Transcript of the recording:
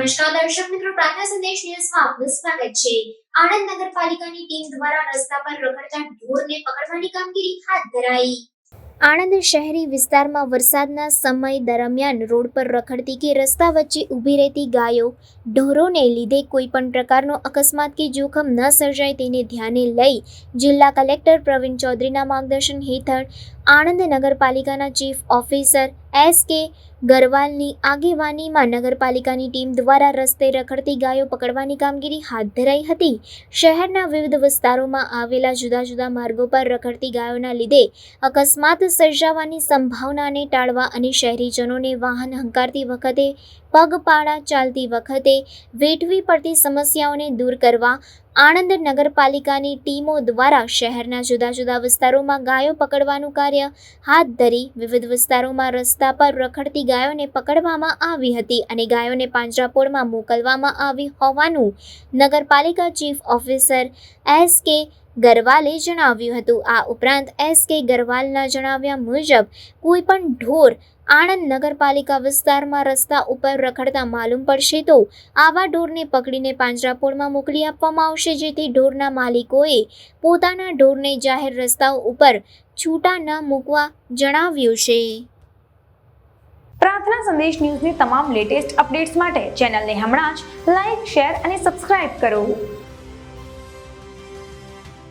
નમસ્કાર દર્શક મિત્રો, પ્રાર્થના સંદેશ ન્યૂઝમાં આપનું સ્વાગત છે। આણંદ નગરપાલિકાની ટીમ દ્વારા રસ્તા પર રખડતા ઢોરને પકડવાની કામગીરી હાથ ધરાઈ। આણંદ શહેરી વિસ્તારમાં વરસાદના સમય દરમિયાન રોડ પર રખડતી કે રસ્તા વચ્ચે ઊભી રહેતી ગાયો ઢોરોને લીધે કોઈપણ પ્રકારનો અકસ્માત કે જોખમ ન સર્જાય તેને ધ્યાને લઈ જિલ્લા કલેક્ટર પ્રવીણ ચૌધરીના માર્ગદર્શન હેઠળ આણંદ નગરપાલિકાના ચીફ ઓફિસર એસ.કે. ગરવાલની આગેવાનીમાં નગરપાલિકાની ટીમ દ્વારા રસ્તે રખડતી ગાયો પકડવાની કામગીરી હાથ ધરાઈ હતી। શહેરના વિવિધ વિસ્તારોમાં આવેલા જુદા જુદા માર્ગો પર રખડતી ગાયોના લીધે અકસ્માત સર્જાવાની સંભાવનાને ટાળવા અને શહેરીજનોને વાહન હંકારતી વખતે પગપાળા ચાલતી વખતે વેઠવી પડતી સમસ્યાઓને દૂર કરવા આણંદ નગરપાલિકાની ટીમો દ્વારા શહેરના જુદા જુદા વિસ્તારોમાં ગાયો પકડવાનું કાર્ય હાથ ધરી વિવિધ વિસ્તારોમાં રસ્તા પર રખડતી ગાયોને પકડવામાં આવી હતી અને ગાયોને પાંજરાપોળમાં મોકલવામાં આવી હોવાનું નગરપાલિકા ચીફ ઓફિસર એસ.કે. ગરવાલે જણાવ્યું હતું। આ ઉપરાંત એસ.કે. ગરવાલના જણાવ્યા મુજબ કોઈપણ ઢોર આણંદ નગરપાલિકા વિસ્તારમાં રસ્તા ઉપર રખડતા માલુમ પડશે તો આવા ઢોરને પકડીને પાંજરાપોળમાં મોકલી આપવામાં આવશે, જેથી ઢોરના માલિકોએ પોતાના ઢોરને જાહેર રસ્તાઓ ઉપર છૂટા ન મૂકવા જણાવ્યું છે। પ્રાર્થના સંદેશ ન્યૂઝની તમામ લેટેસ્ટ અપડેટ્સ માટે ચેનલને હમણાં જ લાઇક, શેર અને સબસ્ક્રાઇબ કરો।